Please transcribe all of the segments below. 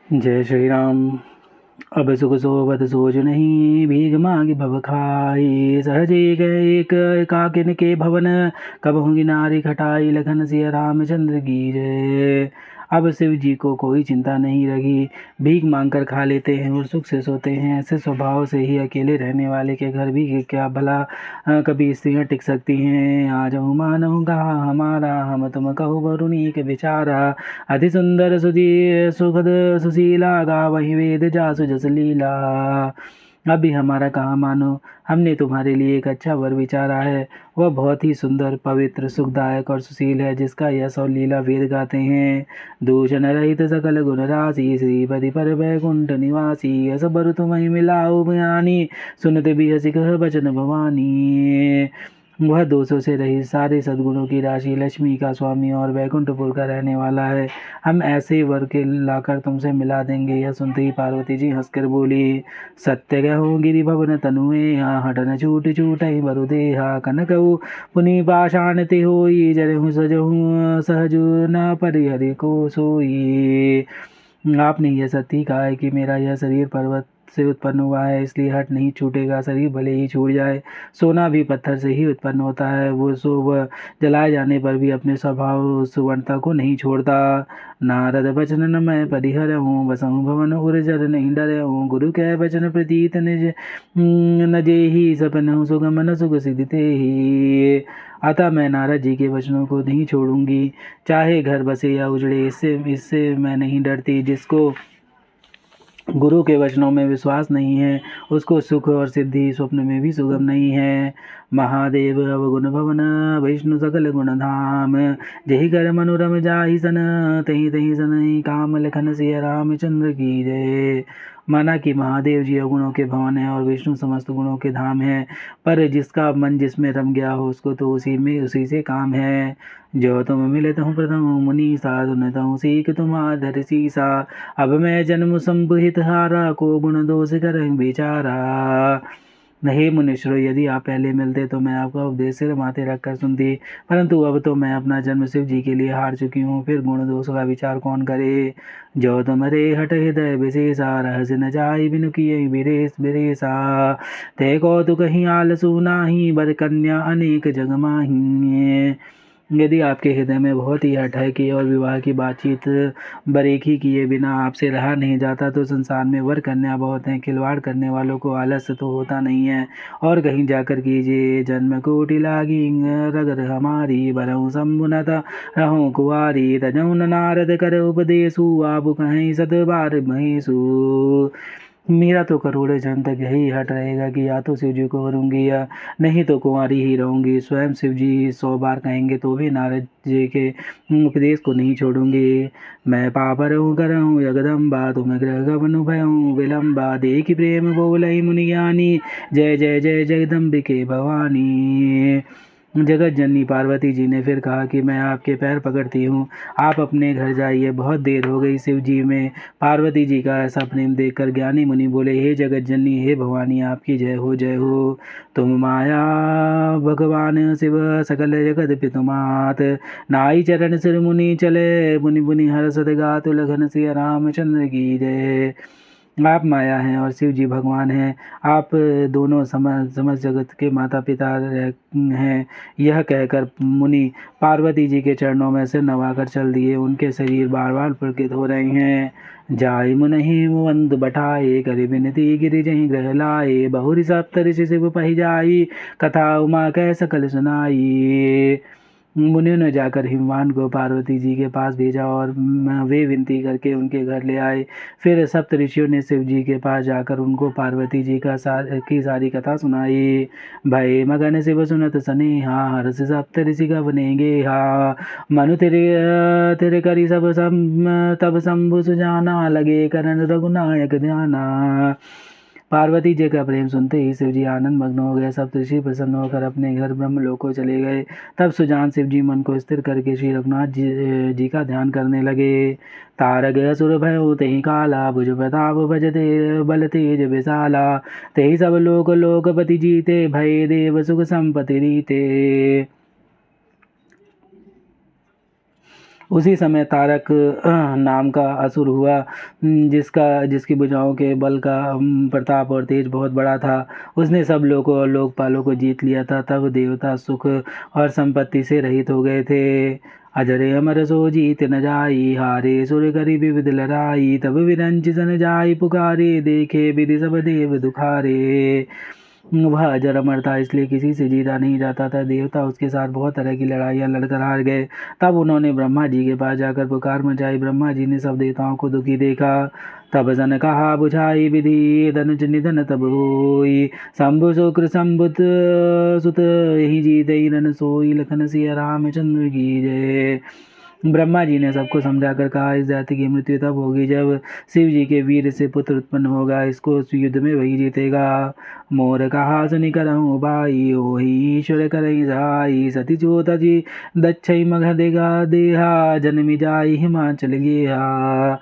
जय श्री राम। अब सुख सोबत सोच नहीं, भीग मांगी भव खाई। सहजे गए एक काकिन के भवन, कब होंगी नारी खटाई। लखन सिया रामचंद्र की जय। अब शिव जी को कोई चिंता नहीं रही, भीख मांग कर खा लेते हैं और सुख से सोते हैं। ऐसे स्वभाव से ही अकेले रहने वाले के घर भी क्या भला कभी स्त्रियां टिक सकती हैं। आज मानो कहा हमारा, हम तुम कहो वरुणी के बेचारा। अति सुंदर सुधी सुखद सुशीला, गा वही वेद जासु जस लीला। अभी हमारा कहाँ मानो, हमने तुम्हारे लिए एक अच्छा वर विचारा है। वह बहुत ही सुंदर, पवित्र, सुखदायक और सुशील है, जिसका यश और लीला वेद गाते हैं। दूषण रहित सकल गुण राशि, श्रीपति पर वैकुंठ निवासी। अस बर तुम्हें मिलाओ बयानी, सुनते भी हसी कह बचन भवानी। वह दोषों से रहित, सारे सद्गुणों की राशि, लक्ष्मी का स्वामी और वैकुंठपुर का रहने वाला है। हम ऐसे वर के लाकर तुमसे मिला देंगे। यह सुनते ही पार्वती जी हंसकर बोली, सत्य कहूँ गिरि भवन तनुए, हट न छूट छूट ही बरु देहा। कनकऊ पुनि पाषाण ते होई, जरहु सजहु सहजु न परिहरि को सोई। आपने यह सत्य कहा है कि मेरा यह शरीर पर्वत से उत्पन्न हुआ है, इसलिए हट नहीं छूटेगा। शरीर भले ही छूट जाए, सोना भी पत्थर से ही उत्पन्न होता है। वह जलाए जाने पर भी अपने स्वभाव सुवर्णता को नहीं छोड़ता। नारद बचन न मैं परिहर हूँ, बसहु भवन उर्जर नहीं डरे हूँ। गुरु कह बचन प्रतीत निज न जेहि, सपन सुगम न सुख सिद्धि तेहि। अतः मैं नारद जी के वचनों को नहीं छोड़ूंगी, चाहे घर बसे या उजड़े। इससे इससे मैं नहीं डरती। जिसको गुरु के वचनों में विश्वास नहीं है, उसको सुख और सिद्धि स्वप्न में भी सुगम नहीं है। महादेव अवगुण भवन, विष्णु सकल गुण धाम। जहि कर मनोरम जाहि सन, तहि तहि सनहि काम। लखन सिया रामचंद्र की जय। माना कि महादेव जी अवगुणों के भवन है और विष्णु समस्त गुणों के धाम है, पर जिसका मन जिसमें रम गया हो, उसको तो उसी से काम है। जो तुम मिलत हूँ प्रथम मुनीसा, सुनत हूँ सीख तुम्हार सीसा। अब मैं जन्म संभुहित हारा, को गुण दोष कर बेचारा। नहीं मुनीश्वर, यदि आप पहले मिलते तो मैं आपका उपदेश सिर माथे रखकर सुनती, परंतु अब तो मैं अपना जन्म शिव जी के लिए हार चुकी हूँ, फिर गुण दोष का विचार कौन करे। जो तुम्हारे हट हृदय विशेषा, रहस्य न जाय बिनु किए बिरेसा। ते कौतुक ही आलसु नाही, बर कन्या अनेक जग माही। यदि आपके हृदय में बहुत ही हठ है कि और विवाह की बातचीत बरेखी किए बिना आपसे रहा नहीं जाता, तो संसार में वर कन्या बहुत हैं। खिलवाड़ करने वालों को आलस्य तो होता नहीं है। और कहीं जाकर कीजिए, जन्म कोटि लागी रगर हमारी, बरहु शंभुनत रहूं कुआरी। तजौ नारद कर उपदेशु, आप कहीं सत बार महेशु। मेरा तो करोड़ों जन्म तक यही हट रहेगा कि या तो शिव जी को करूंगी या नहीं तो कुंवारी ही रहूंगी। स्वयं शिव जी 100 बार कहेंगे तो भी नारद जी के उपदेश को नहीं छोड़ूंगी। मैं पापर हूँ करहूँ जगदम्बा, तुम ग्रह गमनु भयहूँ विलम्बा। देखि प्रेम बोलहि मुनि ज्ञानी, जय जय जय जगदम्बिके भवानी। जगत जननी पार्वती जी ने फिर कहा कि मैं आपके पैर पकड़ती हूँ, आप अपने घर जाइए, बहुत देर हो गई। शिव जी में पार्वती जी का ऐसा प्रेम देखकर ज्ञानी मुनि बोले, हे जगत जननी, हे भवानी, आपकी जय हो जय हो। तुम माया भगवान शिव, सकल जगत पितुमात। नाई चरण सिर मुनि चले, मुनि मुनि हर्षत गात। लखन सिया रामचंद्र की जय। आप माया हैं और शिव जी भगवान हैं। आप दोनों समस्त जगत के माता पिता हैं। यह कहकर मुनि पार्वती जी के चरणों में सिर नवाकर चल दिए। उनके शरीर बार बार पुलकित हो रहे हैं। जाय मुनहि वंद बठाए, करि बिनती गिरि जहि ग्रह लाए। बहुरि सप्त ऋषि शिव पहि जाई, कथा उमा कह सकल सुनाई। मुनियों ने जाकर हिमवान को पार्वती जी के पास भेजा और वे विनती करके उनके घर ले आए। फिर सप्त ऋषियों ने शिव जी के पास जाकर उनको पार्वती जी की सारी कथा सुनाई। भय मगन शिव सुनत सनेहा, हर्ष सप्त ऋषि गवनेगे हा। मनु तेरे करी तब शंभु सुजाना, लगे करन रघुनायक ध्याना। पार्वती जी का प्रेम सुनते ही शिव जी आनंद मग्न हो गए। सब ऋषि प्रसन्न होकर अपने घर ब्रह्मलोक को चले गए। तब सुजान शिव जी मन को स्थिर करके श्री रघुनाथ जी का ध्यान करने लगे। तारक असुर भयो तेहि काला, भुज प्रताप भजते बल तेज विशाला। तेहि सब लोकपति जीते, भय देव सुख संपत्ति रीते। उसी समय तारक नाम का असुर हुआ, जिसकी भुजाओं के बल का प्रताप और तेज बहुत बड़ा था। उसने सब लोगों और लोकपालों को जीत लिया था। तब देवता सुख और संपत्ति से रहित हो गए थे। अजरे अमर सो जीत न जाई, हारे सुर करी विविध लड़ाई। तब विरंच सन जाई पुकारे, देखे विधि सब देव दुखारे। वह अजर अमर था, इसलिए किसी से जीता नहीं जाता था। देवता उसके साथ बहुत तरह की लड़ाइयाँ लड़कर हार गए। तब उन्होंने ब्रह्मा जी के पास जाकर पुकार मचाई। ब्रह्मा जी ने सब देवताओं को दुखी देखा। तब सन कहा बुझाई विधि, धनुज निधन तब होई। शंभु शुक्र शंभुत सुत, यही जीते रन सोई। लखन सिया रामचंद्र की जय। ब्रह्मा जी ने सबको समझाकर कहा, इस जाति की मृत्यु तब होगी जब शिव जी के वीर से पुत्र उत्पन्न होगा। इसको युद्ध में वही जीतेगा। मोर कहा सुनि करहु भाई, ओहि ईश्वर करहि सहाई। सती चोता जी दक्षई मगध देगा देहा, जन्मि जाई हिमाचल गेहा।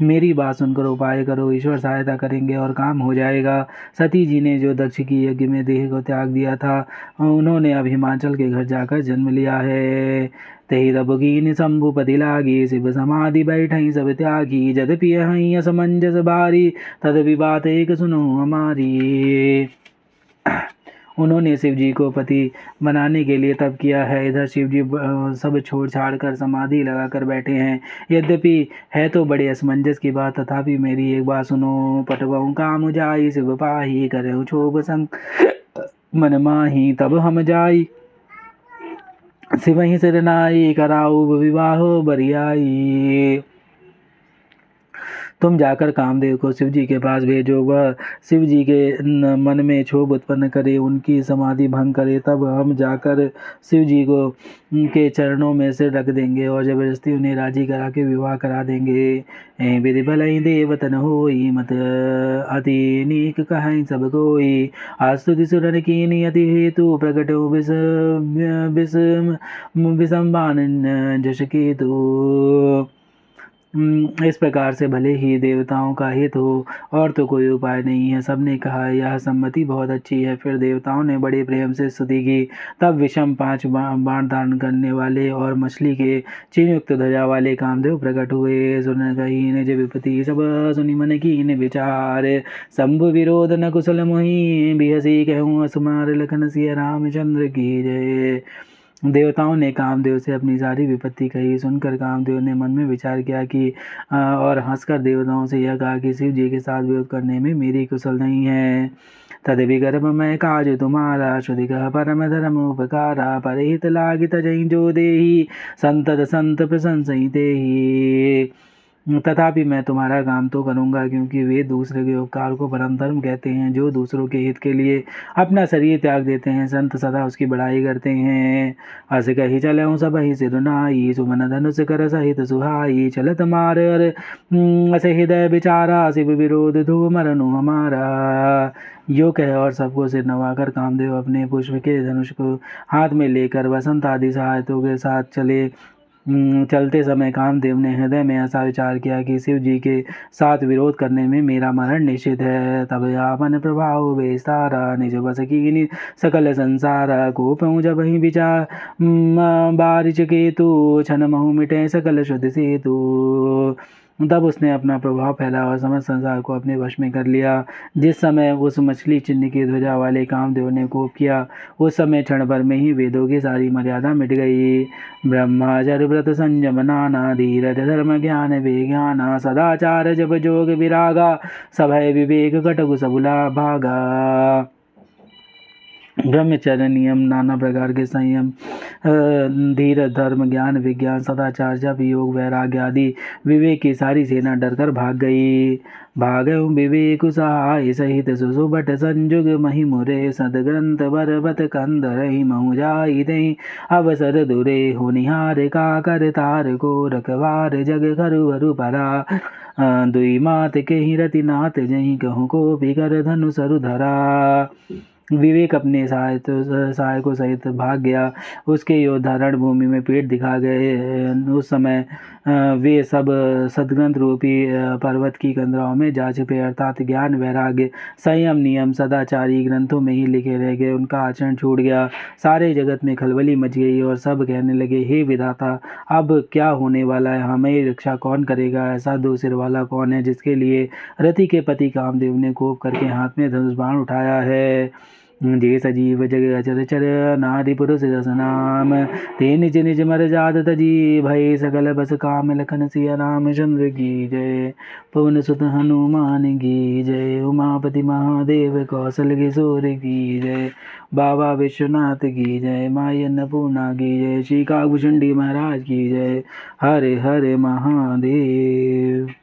मेरी बात सुनकर उपाय करो, ईश्वर सहायता करेंगे और काम हो जाएगा। सती जी ने जो दक्ष की यज्ञ में देह को त्याग दिया था, उन्होंने अब हिमाचल के घर जाकर जन्म लिया है। तही तब कीन शंभुपति लागी, शिव समाधि बैठई सब त्यागी। जद पियहि असमंजस बारी, तदपि बात एक सुनो हमारी। उन्होंने शिव जी को पति बनाने के लिए तप किया है। इधर शिव जी सब छोड़ छाड़ कर समाधि लगा कर बैठे हैं। यद्यपि है तो बड़े असमंजस की बात, तथापि मेरी एक बात सुनो। पटवऊ काम जाई, शिव पाही करहु क्षोभ संग मन माही। तब हम जाई शिवहि सिर नाई, कराऊ विवाहो बरियाई। तुम जाकर कामदेव को शिव जी के पास भेजो, वह शिव जी के मन में क्षोभ उत्पन्न करे, उनकी समाधि भंग करे। तब हम जाकर शिव जी को उनके चरणों में सिर रख देंगे और जबरदस्ती उन्हें राजी करा के विवाह करा देंगे। ए विधि भलई देवतन होई, मत अति नीक कहाई सब कोई। आस्तुति सुरन कीनी अति हेतु, प्रकट विषम्बान जश केतु। इस प्रकार से भले ही देवताओं का हित हो और तो कोई उपाय नहीं है। सबने कहा यह सम्मति बहुत अच्छी है। फिर देवताओं ने बड़े प्रेम से स्तुति की। तब विषम 5 बाण धारण करने वाले और मछली के चिन्हयुक्त ध्वजा वाले कामदेव प्रकट हुए। सुन कही निज विपत्ति, सब सुनि मन कीन विचार। शंभु विरोध न कुशल मोहि, बिहसी कहूँ असुमार। लखन सिया रामचंद्र की जय। देवताओं ने कामदेव से अपनी सारी विपत्ति कही। सुनकर कामदेव ने मन में विचार किया कि और हंसकर देवताओं से यह कहा कि शिव जी के साथ विरोध करने में मेरी कुशल नहीं है। तदपि गर्भ में काज तुम्हारा, श्रुति कह परम धर्म उपकारा। परहित लागित जई जो देही, संतत संत प्रशंसई तेहि। तथापि मैं तुम्हारा काम तो करूँगा, क्योंकि वे दूसरे के उपकार को परम धर्म कहते हैं। जो दूसरों के हित के लिए अपना शरीर त्याग देते हैं, संत सदा उसकी बड़ाई करते हैं। अस कही चलऊँ सबहि सिर नाई, सुमन धनुष कर सहित सुहाई। चलत मार अस हृदय विचारा, शिव विरोध धो मरनु हमारा। यो कह और सबको सिर नवाकर कामदेव अपने पुष्प के धनुष को हाथ में लेकर वसंत आदि सहायकों के साथ चले। चलते समय कामदेव ने हृदय में ऐसा विचार किया कि शिव जी के साथ विरोध करने में मेरा मरण निश्चित है। तब आपन प्रभाव विस्तारा, निज बस कीनी सकल संसारा। कोपऊँ जब ही विचार बारिश केतु, छन महु मिटे सकल शुद्ध सेतु। तब उसने अपना प्रभाव फैला और समस्त संसार को अपने वश में कर लिया। जिस समय उस मछली चिन्ह की ध्वजा वाले कामदेव ने कोप किया, उस समय क्षण भर में ही वेदों की सारी मर्यादा मिट गई। ब्रह्मचर्य व्रत संयम नाना, धीरज धर्म ज्ञान विज्ञाना। सदाचार जब जोग विरागा, सभय विवेक कटकु सबुला भागा। ब्रह्मचर्य नियम, नाना प्रकार के संयम, धीरज धर्म ज्ञान विज्ञान, सदाचार जप योग वैराग्य आदि विवेक की सारी सेना डरकर भाग गई। भागऊ विवेक सहाय सहित, सुसुबट संजुग मही मुरे। सदग्रंथ बरबत कंद रही, महु जाई दई अवसर दुरे। होनिहार का कर तार को, रखवार जग खरु हरु परा। दुई मात के ही रति नाथ, जही कहूँ को बिकर धनु सरु धरा। विवेक अपने सहायकों सहित भाग गया। उसके योद्धा रणभूमि में पेट दिखा गए। उस समय वे सब सद्ग्रंथ रूपी पर्वत की कंदराओं में जा छिपे, अर्थात ज्ञान, वैराग्य, संयम, नियम, सदाचारी ग्रंथों में ही लिखे रह गए। उनका आचरण छूट गया। सारे जगत में खलबली मच गई और सब कहने लगे, हे विधाता, अब क्या होने वाला है? हमें रक्षा कौन करेगा? ऐसा दो सिर वाला कौन है जिसके लिए रति के पति कामदेव ने कोप करके हाथ में धनुष बाण उठाया है? जे सजीव जग अचर चर, नादि पुरुष जस नाम, ते निज निज मर जात तजी, भय सकल बस काम, लखन सिया रामचंद्र की जय। पवन सुत हनुमान की जय। उमापति महादेव कौशल किशोर की जय। बाबा विश्वनाथ की जय। माई अन्नपूर्णा की जय। श्री कागभूषुंडी महाराज की जय। हरे हरे महादेव।